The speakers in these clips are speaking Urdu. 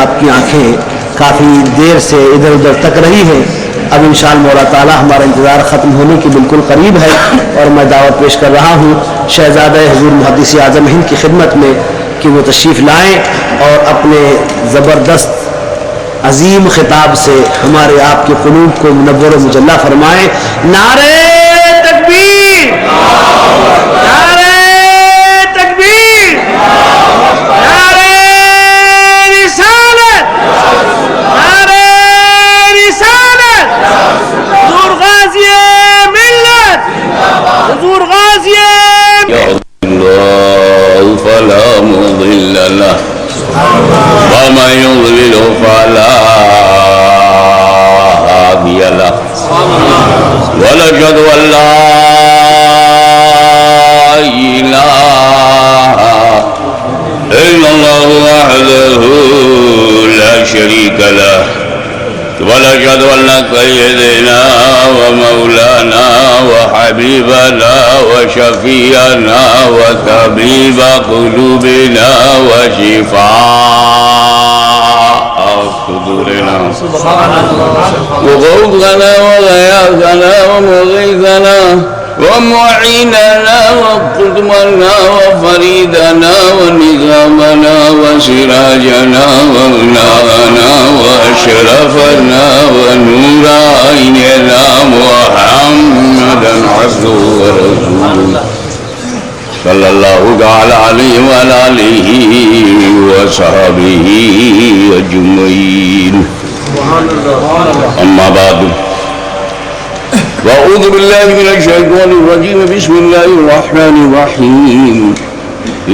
آپ کی آنکھیں کافی دیر سے ادھر ادھر تک رہی ہیں. اب انشاءاللہ مولا تعالیٰ ہمارا انتظار ختم ہونے کی بالکل قریب ہے اور میں دعوت پیش کر رہا ہوں شہزادہ حضور محدث اعظم ہند کی خدمت میں کہ وہ تشریف لائیں اور اپنے زبردست عظیم خطاب سے ہمارے آپ کے قلوب کو منور و مجلہ فرمائیں. نعرہ تکبیر، نعرہ تکبیر، نعرہ رسالت، نعرہ رسالت، حضور غازی ملت، حضور غازی الله فلا مضل له ومن يضلل فلا هادي له ونشهد أن لا إله إلا الله وحده لا شريك له ونشهد أن سيدنا ومولانا وحبيبنا وشفيعنا وطبيب قلوبنا وشفاء صدورنا وغوثنا وغياثنا ومغيثنا ومعيننا وقدمنا وفريدنا ونظامنا وسراجنا وغنانا وأشرفنا ونور عيننا محمدا عبده ورسوله صلى الله تعالى عليه وعلى آله وصحبه أجمعين. أما بعد وأعوذ بالله من الشيطان الرجيم. بسم الله الرحمن الرحيم.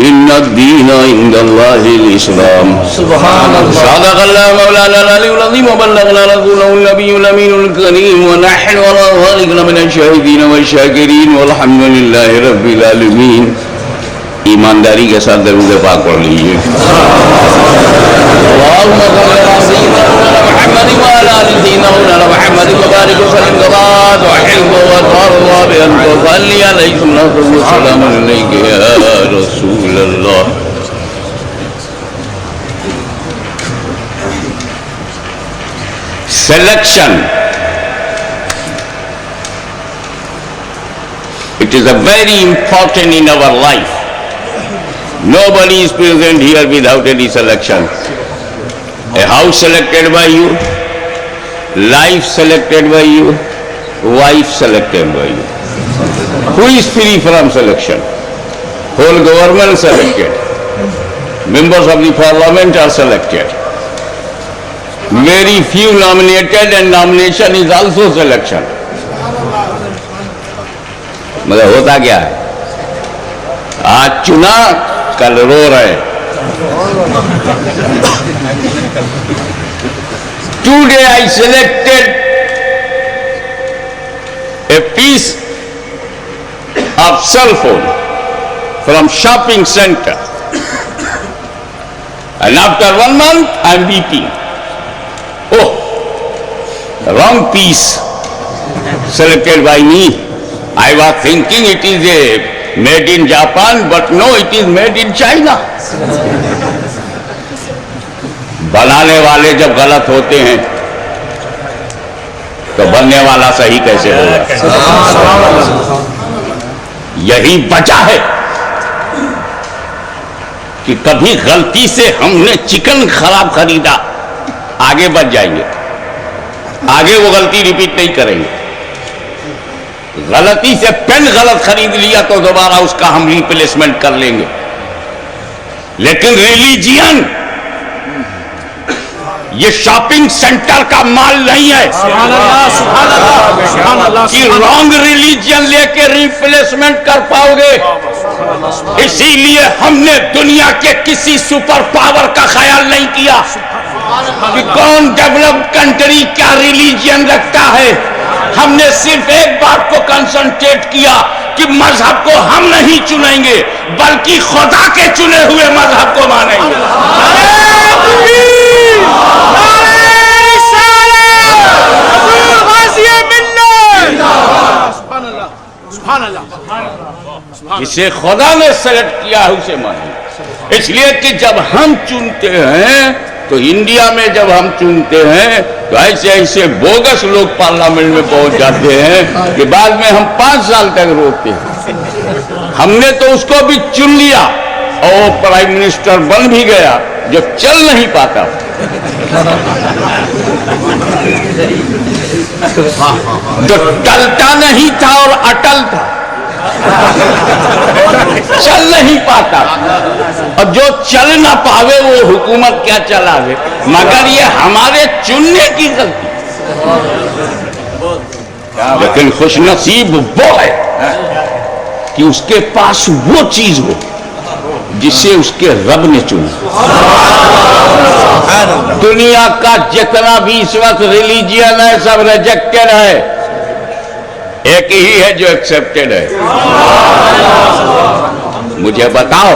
إن الدين عند الله الإسلام. سبحان الله. صدق الله مولانا العلي العظيم وبلغنا رسوله النبي الأمين الكريم ونحن على ذلك من الشاهدين والشاكرين والحمد لله رب العالمين. ایمانداری کے ساتھ درود پاک پڑھ لیجیے. اللهم صل على سيدنا محمد وعلى آل سيدنا محمد وبارك وسلم وبارك وحلم وترضى بأن تصلي عليه الصلاة والسلام عليك يا رسول الله. Selection. It is a very important in our life. Nobody is present here without any selection. A house selected by you, life selected by you, wife selected by you. Who is free from selection? Whole government selected. Members of the parliament are selected. Very few nominated and nomination is also selection. مگر ہوتا کیا ہے؟ آج چنا کل رو رہے. Today I selected a piece of cell phone from shopping center, and after 1 month I am weeping. Oh, the wrong piece selected by me. I was thinking it is a made in Japan, but no, it is made in China. بنانے والے جب غلط ہوتے ہیں تو بننے والا صحیح کیسے ہوگا؟ یہی وجہ ہے کہ کبھی غلطی سے ہم نے چکن خراب خریدا، آگے بچ جائیں گے، آگے وہ غلطی ریپیٹ نہیں کریں گے. غلطی سے پین غلط خرید لیا تو دوبارہ اس کا ہم ریپلیسمنٹ کر لیں گے. لیکن ریلیجین یہ شاپنگ سینٹر کا مال نہیں ہے کہ رانگ ریلیجین لے کے ریپلیسمنٹ کر پاؤ گے. اسی لیے ہم نے دنیا کے کسی سپر پاور کا خیال نہیں کیا کہ کون ڈیولپڈ کنٹری کیا ریلیجین رکھتا ہے. ہم نے صرف ایک بات کو کنسنٹریٹ کیا کہ مذہب کو ہم نہیں چنیں گے بلکہ خدا کے چنے ہوئے مذہب کو مانیں گے. جسے خدا نے سلیکٹ کیا ہے اسے مانیں. اس لیے کہ جب ہم چنتے ہیں تو انڈیا میں جب ہم چنتے ہیں تو ایسے ایسے بوگس لوگ پارلیمنٹ میں پہنچ جاتے ہیں کہ بعد میں ہم 5 سال تک روکتے ہیں. ہم نے تو اس کو بھی چن لیا اور وہ پرائم منسٹر بن بھی گیا جو چل نہیں پاتا. جو ٹلتا نہیں تھا اور اٹل تھا, چل نہیں پاتا, اور جو چل نہ پاوے وہ حکومت کیا چلاوے. مگر یہ ہمارے چننے کی غلطی. لیکن خوش نصیب وہ ہے کہ اس کے پاس وہ چیز ہو جسے اس کے رب نے چنا. دنیا کا جتنا بھی اس وقت ریلیجین ہے سب ریجیکٹڈ ہے, ایک ہی ہے جو ایکسپٹڈ ہے. مجھے بتاؤ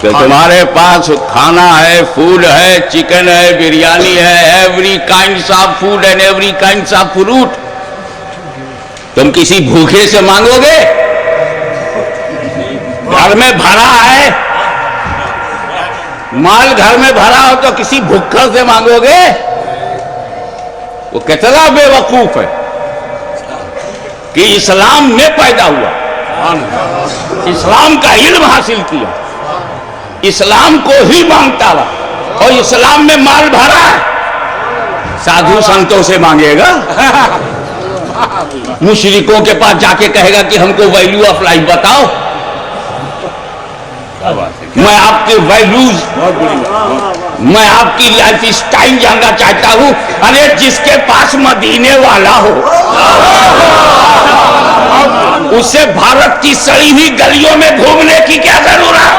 کہ تمہارے پاس کھانا ہے, فوڈ ہے, چکن ہے, بریانی ہے, every kinds of food and every kinds of fruit, تم کسی بھوکے سے مانگو گے؟ گھر میں بھرا ہے, مال گھر میں بھرا ہو تو کسی بھوکر سے مانگو گے؟ وہ کتنا بے وقوف ہے کہ اسلام میں پیدا ہوا, اسلام کا علم حاصل کیا, اسلام کو ہی مانگتا رہا اور اسلام میں مال بھرا ہے. سادھو سنتوں سے مانگے گا, مشرکوں کے پاس جا کے کہے گا کہ ہم کو ویلیو آف لائف بتاؤ, میں آپ کے ویلیوز, میں آپ کی لائف اسٹائل جاننا چاہتا ہوں. ارے جس کے پاس مدینے والا ہو اسے بھارت کی سڑی ہوئی گلیوں میں گھومنے کی کیا ضرورت؟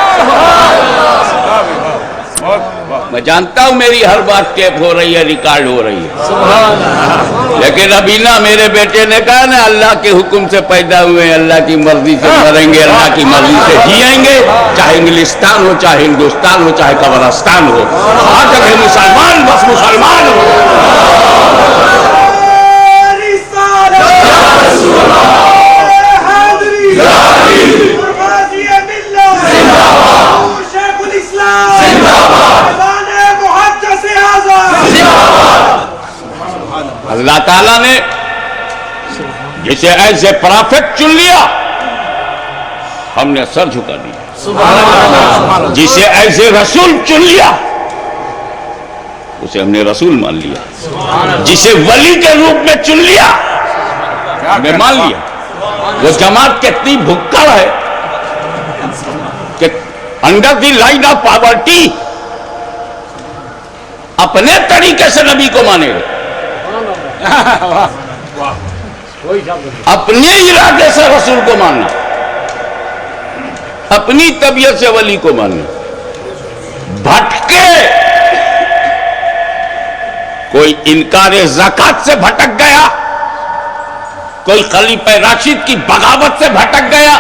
میں جانتا ہوں میری ہر بات ٹیپ ہو رہی ہے, ریکارڈ ہو رہی ہے, لیکن ابھی نہ میرے بیٹے نے کہا نا اللہ کے حکم سے پیدا ہوئے ہیں, اللہ کی مرضی سے مریں گے, اللہ کی مرضی سے جیئیں گے, چاہے انگلستان ہو, چاہے ہندوستان ہو, چاہے قبرستان ہو, ہر جگہ مسلمان بس مسلمان ہو. اللہ تعالیٰ نے جسے ایسے پرافٹ چن لیا ہم نے سر جھکا دیا, جسے ایسے رسول چن لیا اسے ہم نے رسول مان لیا, جسے ولی کے روپ میں چن لیا ہم نے مان لیا. وہ جماعت کتنی بھکڑ ہے کہ under the line of poverty اپنے طریقے سے نبی کو مانے گا, اپنے ارادے سے رسول کو ماننا, اپنی طبیعت سے ولی کو ماننا. بھٹکے, کوئی انکار زکات سے بھٹک گیا, کوئی خلیفہ راشد کی بغاوت سے بھٹک گیا,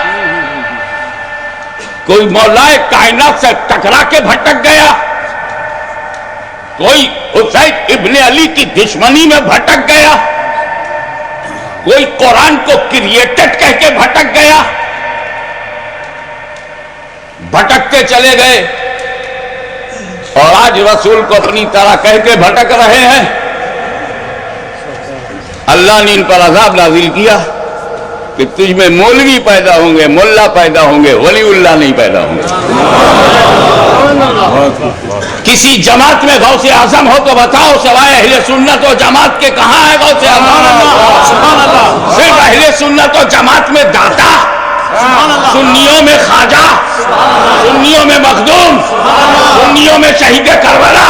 کوئی مولائے کائنات سے ٹکرا کے بھٹک گیا, کوئی حسین ابن علی کی دشمنی میں بھٹک گیا, کوئی قرآن کو کریٹڈ کہہ کے بھٹک گیا. بھٹکتے چلے گئے اور آج رسول کو اپنی طرح کہہ کے بھٹک رہے ہیں. اللہ نے ان پر عذاب نازل کیا کہ تجھ میں مولوی پیدا ہوں گے, ملا پیدا ہوں گے, ولی اللہ نہیں پیدا ہوں گے. کسی جماعت میں غوث اعظم ہو تو بتاؤ, سوائے اہل سنت و جماعت کے کہاں ہے غوث اعظم؟ صرف اہل سنت و جماعت میں داتا, سنیوں میں خواجہ, سنیوں میں مخدوم, سنیوں میں شہید کربلا.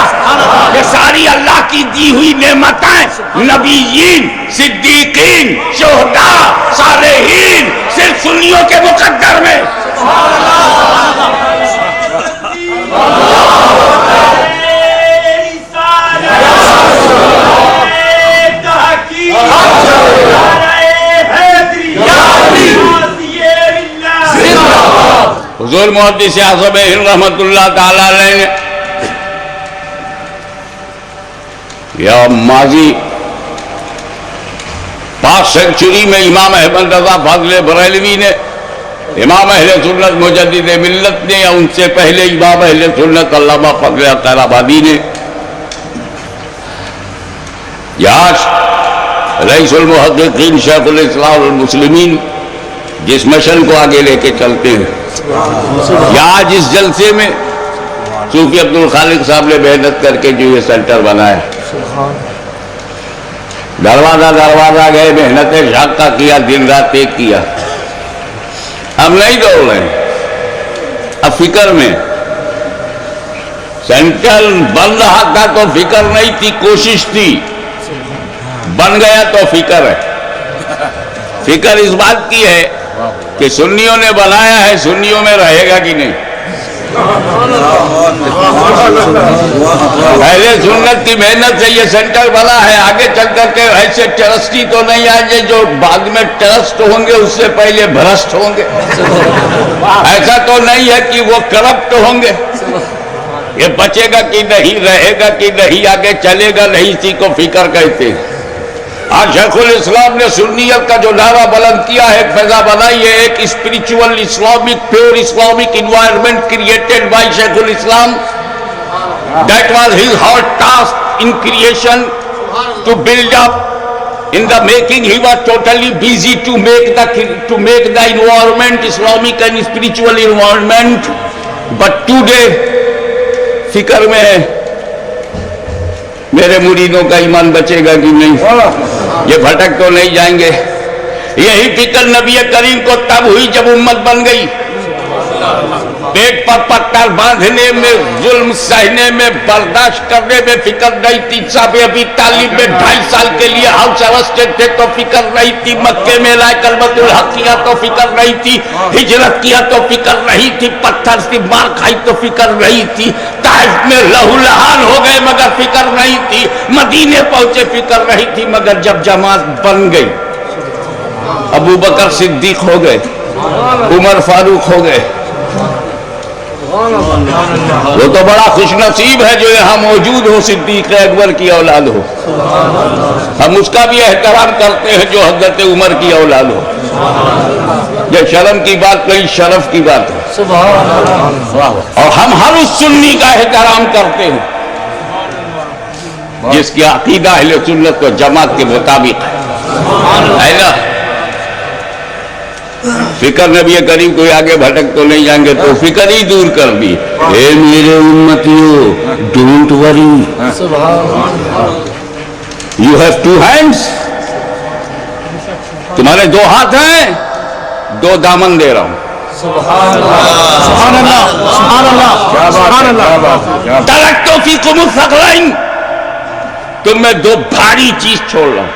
یہ ساری اللہ کی دی ہوئی نعمتیں نبیین, صدیقین, شہداء, صالحین صرف سنیوں کے مقدر میں. حضور محدث اعظم ہند رحمت اللہ تعالی علیہ نے یا ماضی 5 سینچری میں امام احمد رضا فاضل بریلوی نے امام اہل سنت مجدد ملت نے یا ان سے پہلے امام اہل سنت علامہ فضل خیر آبادی نے یا رئیس المحققین شیخ الاسلام والمسلمین جس مشن کو آگے لے کے چلتے ہیں، یا آج اس جلسے میں صوفی عبد الخالق صاحب نے محنت کر کے جو یہ سینٹر بنایا، دروازہ دروازہ گئے، محنت شاقہ کیا، دن رات ایک کیا، ہم نہیں دوڑ رہے ہیں۔ اب فکر میں سینٹر بن رہا تھا تو فکر نہیں تھی، کوشش تھی، بن گیا تو فکر ہے۔ فکر اس بات کی ہے کہ سنیوں نے بنایا ہے، سنیوں میں رہے گا کہ نہیں۔ اہل سنت کی محنت سے یہ سینٹر بنا ہے، آگے چل کر کے ایسے ٹرسٹی تو نہیں آئیں گے جو بعد میں ٹرسٹ ہوں گے اس سے پہلے بھرشٹ ہوں گے، ایسا تو نہیں ہے کہ وہ کرپٹ ہوں گے۔ یہ بچے گا کہ نہیں، رہے گا کہ نہیں، آگے چلے گا نہیں، اسی کو فکر کہتے ہیں۔ آج شیخ الاسلام نے سنیت کا جو نعرہ بلند کیا ہے، ایک فضا بنائی ہے، ایک spiritual Islamic pure Islamic environment created by شیخ الاسلام۔ That was his hard task in creation, to build up. In the making he was totally busy to make the environment Islamic and spiritual environment. But today فکر میں ہے میرے مریدوں کا ایمان بچے گا کہ نہیں، یہ بھٹک تو نہیں جائیں گے۔ یہی فکر نبی کریم کو تب ہوئی جب امت بن گئی، پیٹ پر پتھر باندھنے میں، ظلم سہنے میں، برداشت کرنے میں فکر نہیں تھی۔ صاحب ابھی تعلیم میں 2.5 سال کے لیے ہاؤس ارسٹڈ تھے تو فکر نہیں تھی، مکے میں لائے کلمۃ الحق کیا تو فکر نہیں تھی، ہجرت کیا تو فکر نہیں تھی، پتھر سے مار کھائی تو فکر نہیں تھی، طائف میں لہو لہان ہو گئے مگر فکر نہیں تھی، مدینے پہنچے فکر نہیں تھی، مگر جب جماعت بن گئی، ابو بکر صدیق ہو گئے، عمر فاروق ہو گئے، وہ تو بڑا خوش نصیب ہے جو یہاں موجود ہو، صدیق اکبر کی اولاد ہو۔ ہم اس کا بھی احترام کرتے ہیں جو حضرت عمر کی اولاد ہو۔ یہ شرم کی بات نہیں، شرف کی بات ہے، اور ہم ہر اس سنی کا احترام کرتے ہیں جس کی عقیدہ اہل سنت و جماعت کے مطابق ہے نا۔ فکر نبی کریم کوئی آگے بھٹک تو نہیں جائیں گے تو فکر ہی دور کر دی۔ اے میرے امتیو، don't worry, you have 2 hands، تمہارے 2 ہاتھ ہیں، 2 دامن دے رہا ہوں۔ سبحان اللہ، سبحان اللہ، سبحان اللہ۔ ترکت فیکم الثقلین، تم میں 2 بھاری چیز چھوڑ رہا ہوں،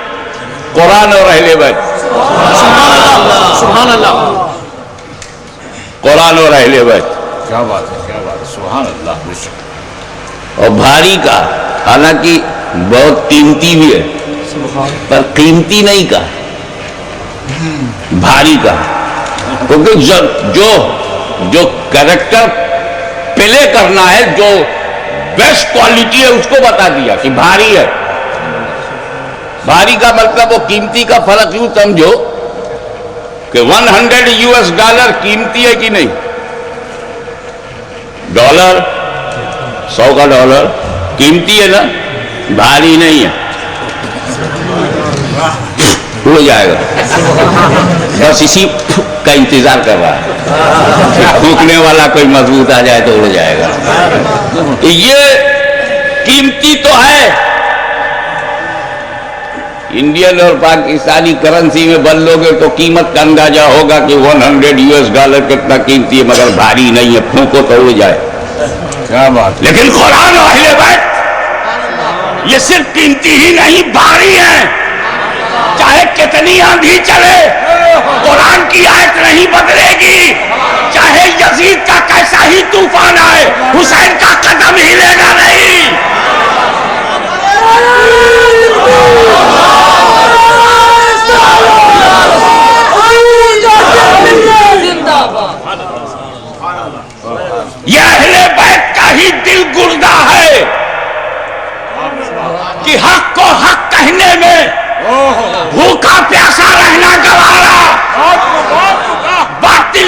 قرآن اور اہل بیت۔ سبحان اللہ، قرآن اور اہل بیت، کیا بات ہے، کیا بات ہے، سبحان اللہ۔ اور بھاری کا حالانکہ بہت قیمتی بھی ہے، پر قیمتی نہیں کا، بھاری کا، کیونکہ جو کریکٹر پلے کرنا ہے، جو بیسٹ کوالٹی ہے اس کو بتا دیا کہ بھاری ہے۔ بھاری کا مطلب وہ قیمتی کا فرق یوں سمجھو کہ $100 قیمتی ہے کہ نہیں، ڈالر، 100 کا ڈالر قیمتی ہے نا، بھاری نہیں ہے، ہو جائے گا، بس اسی کا انتظار کر رہا ہے، پھونکنے والا کوئی مضبوط آ جائے تو ہو جائے گا۔ یہ قیمتی تو ہے، انڈین اور پاکستانی کرنسی میں بدلو گے تو قیمت کا اندازہ ہوگا کہ $100 کتنا قیمتی ہے، مگر بھاری نہیں ہے، پھونکو تو اڑ جائے۔ کیا بات۔ لیکن قرآن و اہل بیت یہ صرف قیمتی ہی نہیں، بھاری ہے، چاہے کتنی آندھی چلے قرآن کی آیت نہیں بدلے گی، چاہے یزید کا کیسا ہی طوفان آئے حسین کا قدم ہلے گا نہیں۔ یہ اہل بیت کا ہی دل گردہ ہے کہ حق کو حق کہنے میں بھوکا پیاسا رہنا گوارا، باطل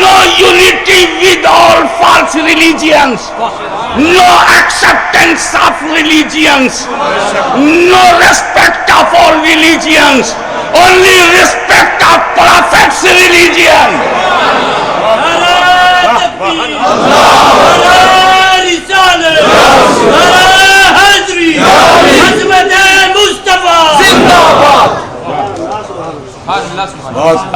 No unity with all false religions. No acceptance of religions. No respect of all religions. Only respect of Prophet's religion.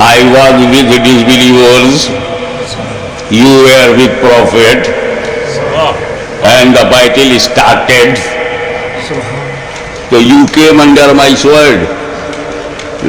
I was with disbelievers, you were with Prophet, and the battle started. So you came under my sword.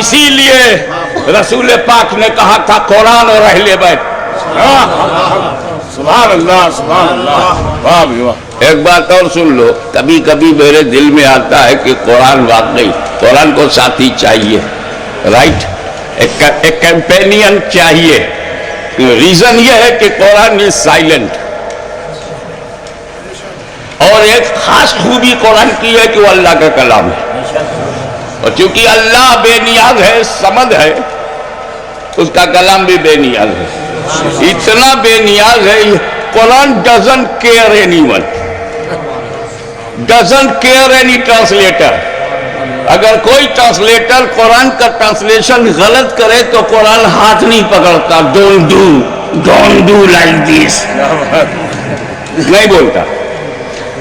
اسی لیے رسول پاک نے کہا تھا قرآن اور اہل بیت. سبحان اللہ سبحان اللہ. واہ بھی واہ. ایک بات اور سن لو, کبھی کبھی میرے دل میں آتا ہے کہ قرآن واقعی, قرآن کو ساتھی چاہیے, رائٹ, ایک کمپینین چاہیے. ریزن یہ ہے کہ قرآن از سائلنٹ, اور ایک خاص خوبی قرآن کی ہے کہ وہ اللہ کا کلام ہے, اور چونکہ اللہ بے نیاز ہے, صمد ہے, اس کا کلام بھی بے نیاز ہے. اتنا بے نیاز ہے, قرآن doesn't care anyone, doesn't care any translator. اگر کوئی ٹرانسلیٹر قرآن کا ٹرانسلیشن غلط کرے تو قرآن ہاتھ نہیں پکڑتا, don't do like this, نہیں بولتا.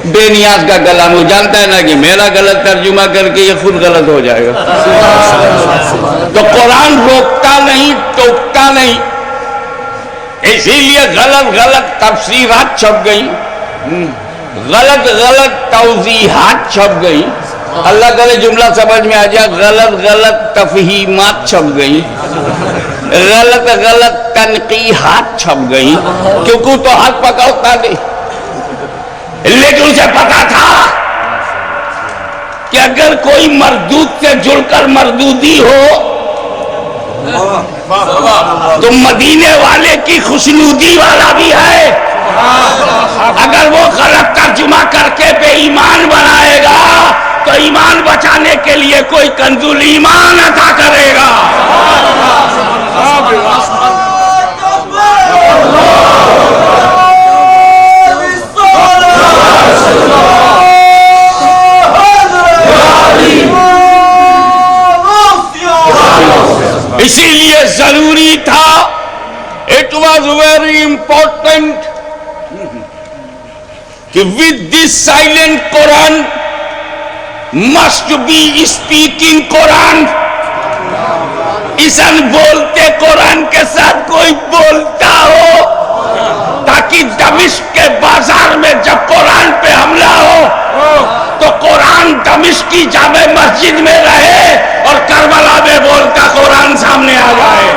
بے نیاز کا کلام, وہ جانتا ہے نا کہ میرا غلط ترجمہ کر کے یہ خود غلط ہو جائے گا. تو قرآن روکتا نہیں, ٹوکتا نہیں. اسی لیے غلط تفسیرات چھپ گئی, غلط توضیحات چھپ گئی. اللہ کرے جملہ سمجھ میں آ جائے. غلط تفہیمات چھپ گئی, غلط تنقیحات چھپ گئی, کیونکہ تو ہاتھ پکڑتا نہیں. لیکن اسے پتا تھا کہ اگر کوئی مردود سے جڑ کر مردودی ہو تو مدینے والے کی خوشنودی والا بھی ہے. اگر وہ غلط ترجمہ کر کے بے ایمان بنائے گا تو ایمان بچانے کے لیے کوئی کنزول ایمان عطا کرے گا. اسی لیے ضروری تھا, اٹ واز ویری امپورٹنٹ کہ with this silent Quran must be speaking Quran. اس ان بولتے قرآن کے ساتھ کوئی بولتا ہو, تاکہ دمشق کے بازار میں جب قرآن پہ حملہ ہو تو قرآن دمشق کی جامع مسجد میں رہے اور کربلا میں بولتا قرآن سامنے آ جائے.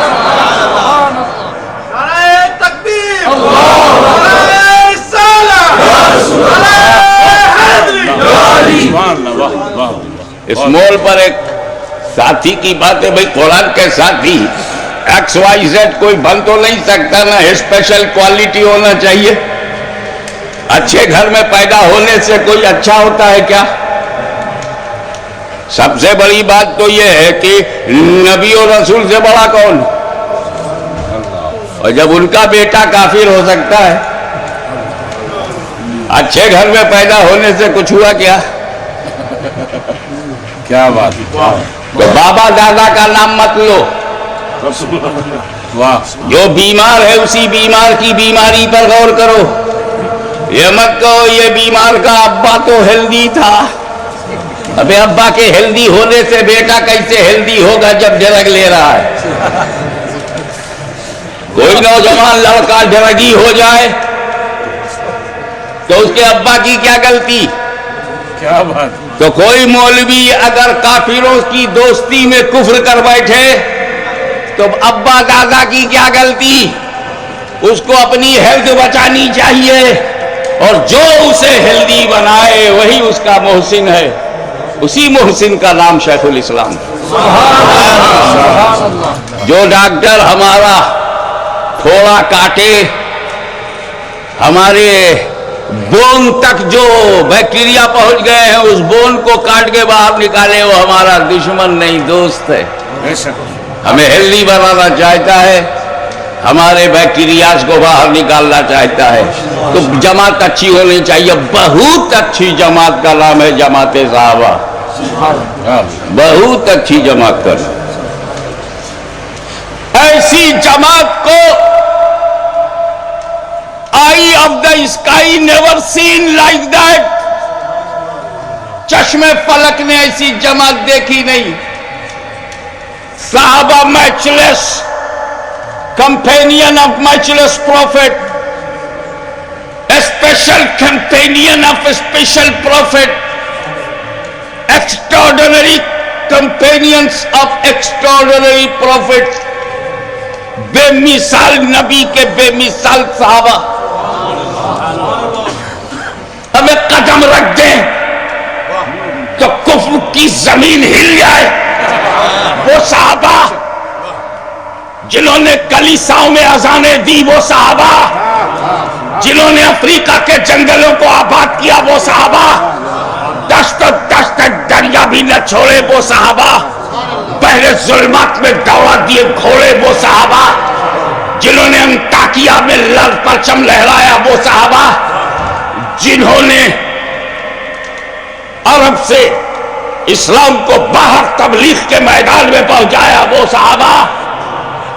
اس مول پر ایک ساتھی کی بات ہے, بھئی قرآن کے ساتھی XYZ کوئی بن تو نہیں سکتا نا, اسپیشل کوالٹی ہونا چاہیے. اچھے گھر میں پیدا ہونے سے کوئی اچھا ہوتا ہے کیا؟ سب سے بڑی بات تو یہ ہے کہ نبی اور رسول سے بڑا کون؟ اور جب ان کا بیٹا کافر ہو سکتا ہے, اچھے گھر میں پیدا ہونے سے کچھ ہوا کیا؟ کیا بات. تو بابا دادا کا نام مت لو. واہ. جو بیمار ہے اسی بیمار کی بیماری پر غور کرو. یہ مت کہو یہ بیمار کا ابا تو ہیلدی تھا. ابے ابا کے ہیلدی ہونے سے بیٹا کیسے ہیلدی ہوگا جب ڈرگ لے رہا ہے؟ کوئی نوجوان لڑکا ڈرگی ہو جائے تو اس کے ابا کی کیا غلطی؟ کیا بات. تو کوئی مولوی اگر کافروں کی دوستی میں کفر کر بیٹھے تو ابا دادا کی کیا غلطی؟ اس کو اپنی ہیلتھ بچانی چاہیے, اور جو اسے ہیلدی بنائے وہی اس کا محسن ہے. اسی محسن کا نام شیخ الاسلام. جو ڈاکٹر ہمارا تھوڑا کاٹے, ہمارے بون تک جو بیکٹیریا پہنچ گئے ہیں اس بون کو کاٹ کے باہر نکالے, وہ ہمارا دشمن نہیں دوست ہے. ہمیں ہیلدی بنانا چاہتا ہے, ہمارے بیکٹیریاز کو باہر نکالنا چاہتا ہے. تو جماعت اچھی ہونی چاہیے. بہت اچھی جماعت کا نام ہے جماعت صحابہ. بہت اچھی جماعت کر. ایسی جماعت کو eye of the sky never seen like that. چشم فلک نے ایسی جماعت دیکھی نہیں. صحابہ matchless companion of matchless prophet, a special companion of a special prophet, extraordinary companions of extraordinary prophet, بے مثال نبی کے بے مثال صحابہ ہمیں قدم رکھ دیں تو کفر کی زمین ہل جائے. وہ صحابہ جنہوں نے کلیساؤں میں اذانیں دی، وہ صحابہ جنہوں نے افریقہ کے جنگلوں کو آباد کیا، وہ صحابہ دشت دریا بھی نہ چھوڑے، وہ صحابہ پہلے ظلمات میں دوڑا دیے گھوڑے، وہ صحابہ جنہوں نے انطاکیہ میں لال پرچم لہرایا، وہ صحابہ جنہوں نے عرب سے اسلام کو باہر تبلیغ کے میدان میں پہنچایا، وہ صحابہ.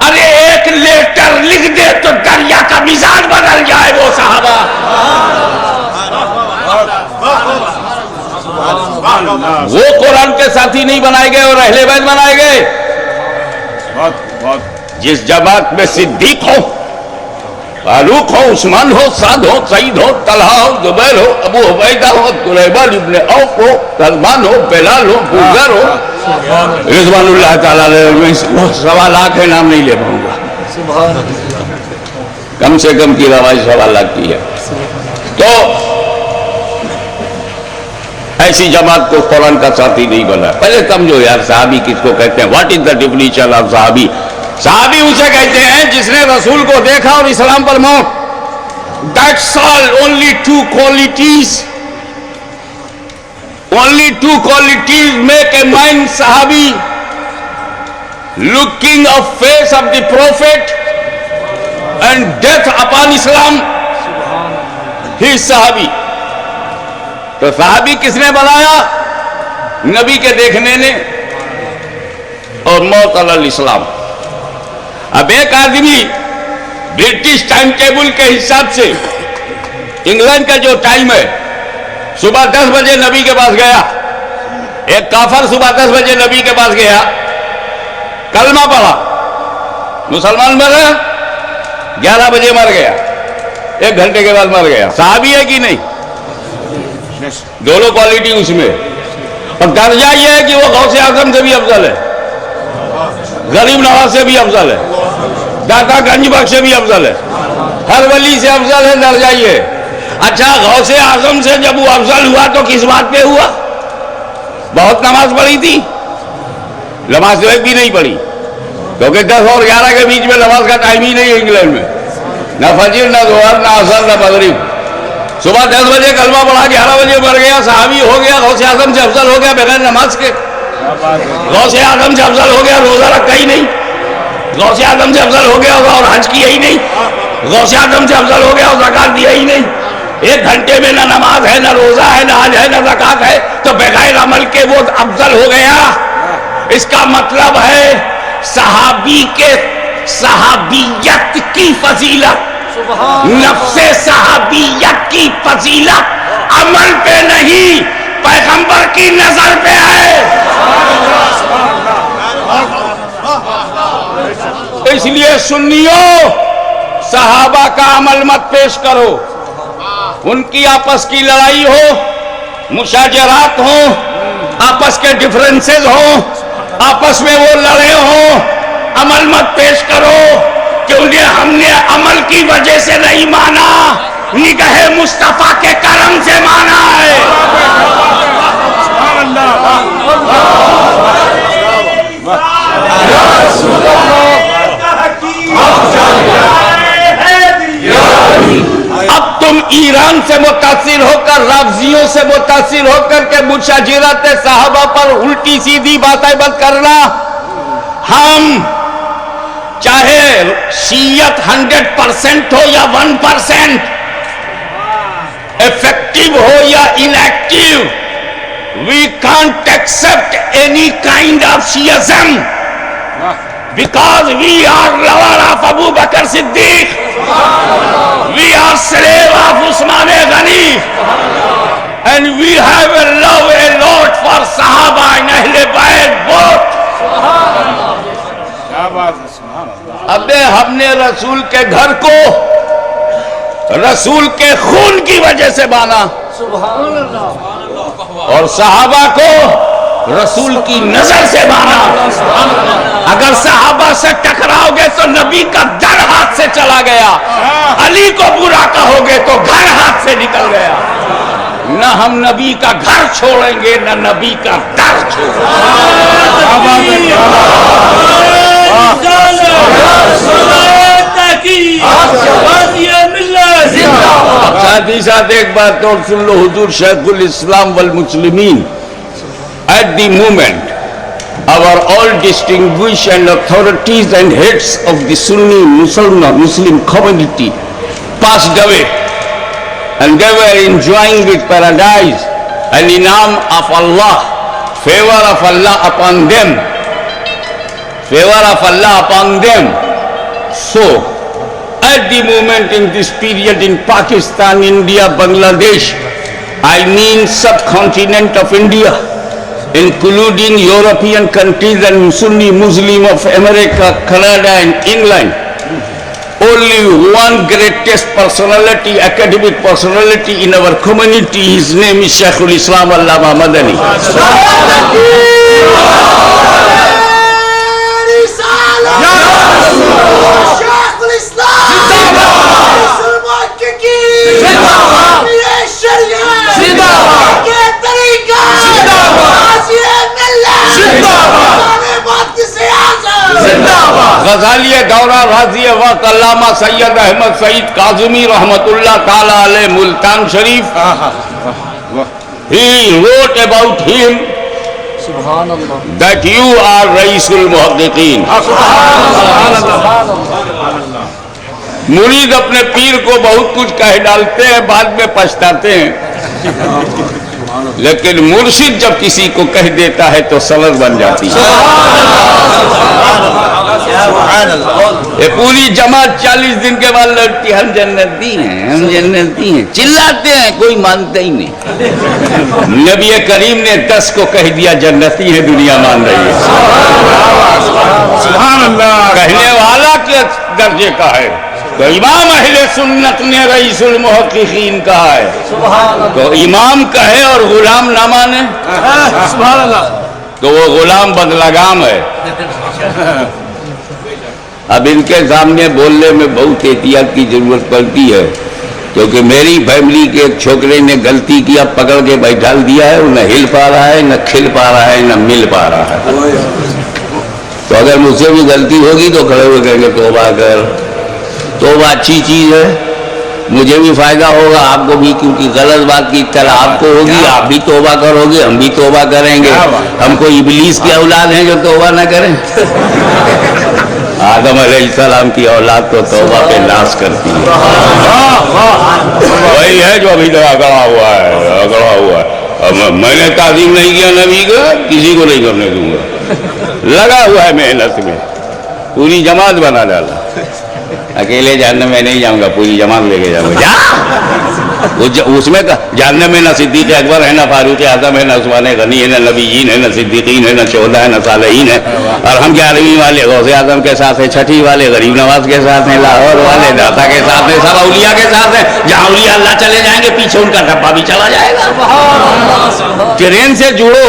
ارے ایک لیٹر لکھ دے تو دریا کا مزاج بدل جائے، وہ صحابہ. وہ قرآن کے ساتھی نہیں بنائے گئے اور اہل بیت بنائے گئے. جس جماعت میں صدیق ہو، فاروق ہو، عثمان ہو، سعد ہو، سعید ہو، طلحہ ہو، زبیر ہو، ابو عبیدہ ہو، سلیمان ابن عوف ہو، سلمان ہو، بلال ہو، بوذر ہو، رضوان اللہ تعالیٰ علیہ، 1.25 لاکھ ہے، نام نہیں لے پاؤں گا، کم سے کم کی رواج 1.25 لاکھ کی ہے. تو ایسی جماعت کو قرآن کا ساتھی نہیں بنا. پہلے سمجھو یار صحابی کس کو کہتے ہیں. What is the definition of صحابی؟ صحابی اسے کہتے ہیں جس نے رسول کو دیکھا اور اسلام پر موت. That's all. Only two qualities make a man صحابی. Looking of face of the prophet and death upon Islam, he is صحابی. تو صحابی کس نے بنایا؟ نبی کے دیکھنے نے اور موت علی الاسلام. اب ایک آدمی برٹش ٹائم ٹیبل کے حساب سے انگلینڈ کا جو ٹائم ہے، صبح 10 بجے نبی کے پاس گیا. ایک کافر صبح 10 بجے نبی کے پاس گیا، کلمہ پڑھا، مسلمان مرا، 11 بجے مر گیا، 1 گھنٹے کے بعد مر گیا. صحابی ہے کہ نہیں؟ دونوں کوالٹی اس میں. اور درجہ یہ ہے کہ وہ غوث اعظم سے بھی افضل ہے، غریب نواز سے بھی افضل ہے، داتا گنج بخش سے بھی افضل ہے، ہر ولی سے افضل ہے. درجہ یہ. اچھا غوث اعظم سے جب وہ افضل ہوا تو کس بات پہ ہوا؟ بہت نماز پڑھی تھی؟ نماز تو ایک بھی نہیں پڑھی، کیونکہ 10 اور 11 کے بیچ میں نماز کا ٹائم ہی نہیں ہے انگلینڈ میں. نہ فجر، نہ ظہر، نہ عصر، نہ مغرب. صبح 10 بجے کلمہ پڑھا، 11 بجے مر گیا، صحابی ہو گیا، غوث اعظم سے افضل ہو گیا بغیر نماز کے. غوث اعظم سے افضل ہو گیا، روزہ رکھا ہی نہیں. غوث اعظم سے افضل ہو گیا اور حج کیا ہی نہیں. غوث اعظم سے افضل ہو گیا اور زکات دیا ہی نہیں. 1 گھنٹے میں نہ نماز ہے، نہ روزہ ہے، نہ حج ہے، نہ زکات ہے، تو بغیر عمل کے وہ افضل ہو گیا. اس کا مطلب ہے صحابی کے صحابیت کی فضیلت، نفس صحابیت کی فضیلت عمل پہ نہیں، پیغمبر کی نظر پہ ہے. اس لیے سنیوں، صحابہ کا عمل مت پیش کرو. ان کی آپس کی لڑائی ہو، مشاجرات ہوں، آپس کے ڈفرنسز ہوں، آپس میں وہ لڑے ہوں، عمل مت پیش کرو کہ انہیں ہم نے عمل کی وجہ سے نہیں مانا، نگاہ مصطفیٰ کے کرم سے مانا ہے. اب تم ایران سے متاثر ہو کر، رافضیوں سے متاثر ہو کر کے مشاجرت صحابہ پر الٹی سیدھی باتیں مت کرنا. ہم چاہے شیعت 100% ہو یا 1%، افیکٹو ہو یا inactive, we can't accept any kind of Shiism because we are lover of Abu Bakr Siddiq, we are slave of Usman Ghani, and we have a love a lot for Sahaba and Ahl Bayt both. اب ہم نے رسول کے گھر کو رسول کے خون کی وجہ سے مانا، اور صحابہ کو رسول کی نظر سے مارا. اگر صحابہ سے ٹکراؤ گے تو نبی کا در ہاتھ سے چلا گیا, علی کو برا کہو گے تو گھر ہاتھ سے نکل گیا. نہ ہم نبی کا گھر چھوڑیں گے نہ نبی کا در چھوڑیں گے. ساتھ ہی ساتھ ایک بات اور سن لو, حضور شیخ الاسلام والمسلمین, at the moment our all distinguished and authorities and heads of the Sunni Muslim community passed away, and they were enjoying with paradise and inam of Allah, favor of Allah upon them, favor of Allah upon them. So at the moment in this period in Pakistan, India, Bangladesh, I mean subcontinent of India, including European countries and Sunni Muslim of America, Canada and England, only one greatest personality, academic personality in our community, his name is Sheikhul Islam Allama Madani. غزالی دورہ راضی وقت علامہ سید احمد سعید کاظمی رحمت اللہ تعالی علیہ ملتان شریف, he wrote about him that you are رئیس المحققین. مرید اپنے پیر کو بہت کچھ کہہ ڈالتے ہیں, بعد میں پچھتاتے ہیں, لیکن مرشد جب کسی کو کہہ دیتا ہے تو سند بن جاتی ہے. یہ پوری جماعت 40 دن کے بعد لڑتی, ہم جنتی ہیں, ہم جنتی ہیں, چلاتے ہیں, کوئی مانتا ہی نہیں. نبی کریم نے 10 کو کہہ دیا جنتی ہے, دنیا مان رہی ہے. سبحان اللہ. کہنے والا کے درجے کا ہے, تو امام اہل سنت نے رئیس المحققین کہا ہے, تو امام کہے اور غلام نہ مانے, سبحان اللہ, تو وہ غلام بدلگام ہے. اب ان کے سامنے بولنے میں بہت احتیاط کی ضرورت پڑتی ہے, کیونکہ میری فیملی کے ایک چھوکرے نے غلطی کیا, پکڑ کے بیٹھال دیا ہے, وہ نہ ہل پا رہا ہے, نہ کھل پا رہا ہے, نہ مل پا رہا ہے. تو اگر مجھ سے بھی غلطی ہوگی تو کھڑے ہوئے کہیں گے توبہ کر. توبہ اچھی چیز ہے, مجھے بھی فائدہ ہوگا, آپ کو بھی, کیونکہ غلط بات کی اطلاع آپ کو ہوگی, آپ بھی توبہ کرو گے, ہم بھی توبہ کریں گے. ہم کو ابلیس کی اولاد ہیں جو توبہ نہ کریں. آدم علیہ السلام کی اولاد تو توبہ پہ ناز کرتی ہے. وہی ہے جو ابھی تک اگڑا ہوا ہے. میں نے تعظیم نہیں کیا نبی کا, کسی کو نہیں کرنے دوں گا. لگا ہوا ہے محنت میں, پوری جماعت بنا ڈالا. اکیلے جہنم میں نہیں جاؤں گا, پوری جماعت لے کے جاؤں گا. اس میں جہنم میں نہ صدیق اکبر ہے, نہ فاروق اعظم ہے, نہ عثمان غنی ہے, نہ نبیین ہے, نہ صدیقین ہے, نہ شہداء ہے, نہ صالحین ہے. اور ہم 11ویں والے غوث اعظم کے ساتھ ہیں, 6ٹھی والے غریب نواز کے ساتھ ہیں, لاہور والے داتا کے ساتھ ہیں, سب اولیاء کے ساتھ ہیں. جہاں اولیاء اللہ چلے جائیں گے, پیچھے ان کا ڈبہ بھی چلا جائے گا. ٹرین سے جڑو.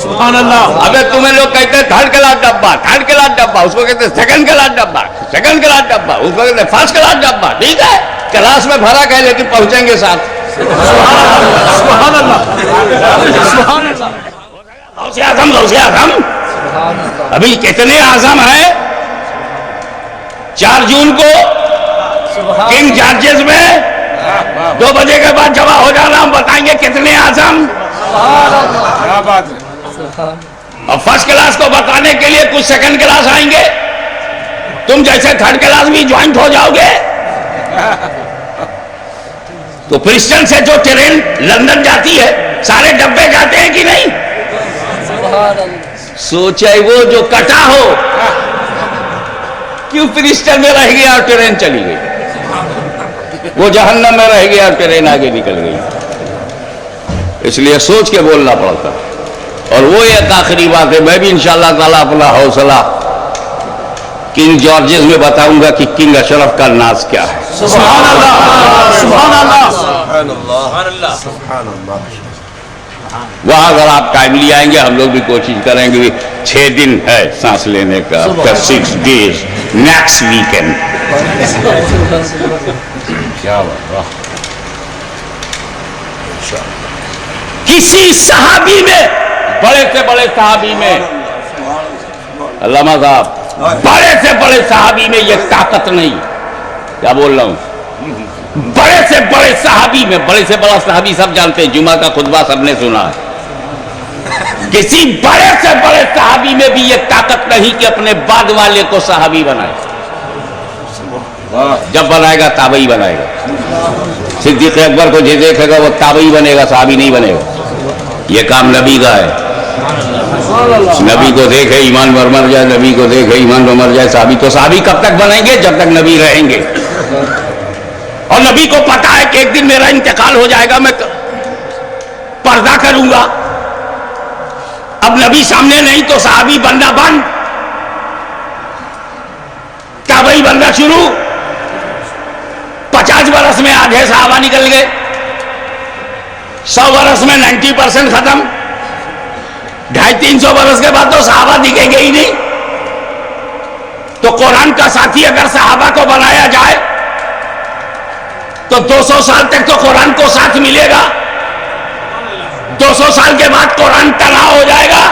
سبحان اللہ. اگر تمہیں لوگ کہتے ہیں 3rd کلاس ڈبہ, 3rd کلاس ڈبہ, اس کو کہتے ہیں 2nd کلاس ڈبہ, 2nd کلاس ڈبہ, اس کو کہتے ہیں 1st کلاس ڈبہ. ٹھیک ہے, کلاس میں فرق ہے لیکن پہنچیں گے ساتھ. سبحان اللہ. سبحان اللہ. غوث اعظم, غوث اعظم, ابھی کتنے اعظم ہیں. 4 جون کو کنگ جارجز میں 2 بجے کے بعد جمع ہو جانا, ہم بتائیں گے کتنے اعظم. کیا بات ہے. اور 1st کلاس کو بتانے کے لیے کچھ 2nd کلاس آئیں گے. تم جیسے 3rd کلاس بھی جوائنٹ ہو جاؤ گے. تو پرسٹن سے جو ٹرین لندن جاتی ہے, سارے ڈبے جاتے ہیں کہ نہیں. سوچے وہ جو کٹا ہو کیوں پرسٹن میں رہ گیا اور ٹرین چلی گئی, وہ جہنم میں رہ گیا اور ٹرین آگے نکل گئی. اس لیے سوچ کے بولنا پڑتا. اور وہ ایک آخری بات ہے, میں بھی انشاءاللہ تعالیٰ اپنا حوصلہ کنگ جارجز میں بتاؤں گا کہ کنگ اشرف کا ناز کیا ہے. سبحان اللہ. سبحان اللہ. سبحان اللہ. وہاں اگر آپ ٹائملی آئیں گے ہم لوگ بھی کوشش کریں گے. 6 دن ہے سانس لینے کا, after 6 days نیکسٹ ویکینڈ. کیا بات, واہ. کسی صحابی میں, بڑے سے بڑے صحابی میں, علامہ صاحب, بڑے سے بڑے صحابی میں یہ طاقت نہیں. کیا بول رہا ہوں؟ بڑے سے بڑے صحابی میں, بڑے سے بڑا صحابی سب جانتے ہیں, جمعہ کا خطبہ سب نے سنا ہے. کسی بڑے سے بڑے صحابی میں بھی یہ طاقت نہیں کہ اپنے بعد والے کو صحابی بنائے. جب بنائے گا تابعی بنائے گا. صدیق اکبر کو جو دیکھے گا وہ تابعی بنے گا, صحابی نہیں بنے گا. یہ کام نبی کا ہے. نبی کو دیکھے ایمان پر مر جائے, نبی کو دیکھے ایمان پر مر جائے. صحابی تو صحابی کب تک بنیں گے؟ جب تک نبی رہیں گے. اور نبی کو پتا ہے کہ ایک دن میرا انتقال ہو جائے گا, میں پردہ کروں گا. اب نبی سامنے نہیں تو صحابی بننا بند, تابعی بننا شروع. 50 برس میں آدھے صحابہ نکل گئے, 100 برس میں 90% ختم. 250-300 برس کے بعد تو صحابہ دکھیں گے ہی نہیں. تو قرآن کا ساتھی اگر صحابہ کو بنایا جائے تو 200 سال تک تو قرآن کو ساتھ ملے گا. 200 سال کے بعد قرآن تنہا ہو جائے گا.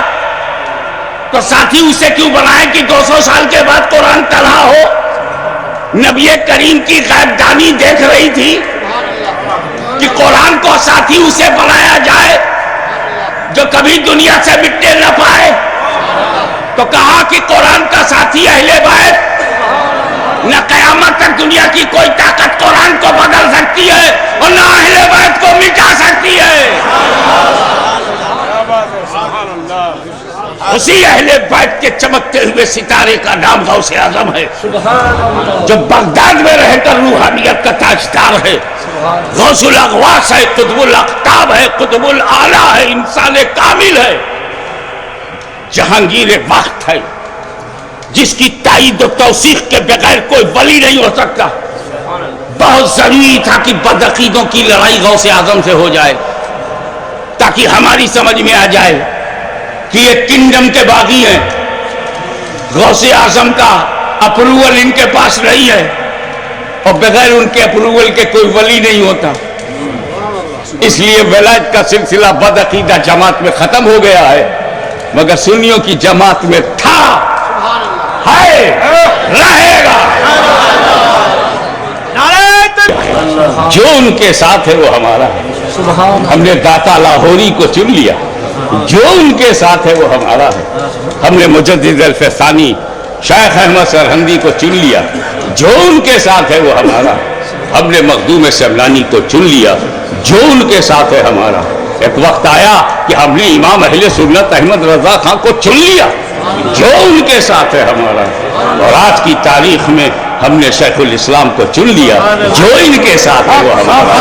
تو ساتھی اسے کیوں بنائے کہ 200 سال کے بعد قرآن تنہا ہو؟ نبی کریم کی غیب دانی دیکھ رہی تھی کہ قرآن کو ساتھی اسے بنایا جائے جو کبھی دنیا سے مٹنے نہ پائے. تو کہا کہ قرآن کا ساتھی اہل بیت. نہ قیامت تک دنیا کی کوئی طاقت قرآن کو بدل سکتی ہے اور نہ اہل بیت کو مٹا سکتی ہے. اسی اہل بیت کے چمکتے ہوئے ستارے کا نام غوث اعظم ہے, جو بغداد میں رہ کر روحانیت کا تاجدار ہے. غوث الاغواث ہے, قطب الاقطاب ہے, قطب الاعلیٰ ہے, انسان کامل ہے. جہانگیر وقت ہے, جس کی تائید و توثیق کے بغیر کوئی ولی نہیں ہو سکتا. بہت ضروری تھا کہ بدعقیدوں کی لڑائی غوث اعظم سے ہو جائے تاکہ ہماری سمجھ میں آ جائے کہ یہ کنڈم کے باغی ہیں. غوث اعظم کا اپروول ان کے پاس نہیں ہے اور بغیر ان کے اپروول کے کوئی ولی نہیں ہوتا. اس لیے ولایت کا سلسلہ بدعقیدہ جماعت میں ختم ہو گیا ہے, مگر سنیوں کی جماعت میں تھا, ہے, رہے گا. جو ان کے ساتھ ہے وہ ہمارا ہے. ہم نے داتا لاہوری کو چن لیا, جو ان کے ساتھ ہے وہ ہمارا ہے. ہم نے مجدد الفسانی شیخ احمد سرہندی کو چن لیا, جو ان کے ساتھ ہے وہ ہمارا ہے. ہم نے مخدوم شملانی کو چن لیا, جو ان کے ساتھ ہے ہمارا. ایک وقت آیا کہ ہم نے امام اہل سنت احمد رضا خان کو چن لیا, جو ان کے ساتھ ہے ہمارا. اور آج کی تاریخ میں ہم نے شیخ الاسلام کو چن لیا, جو ان کے ساتھ ہے وہ ہمارا.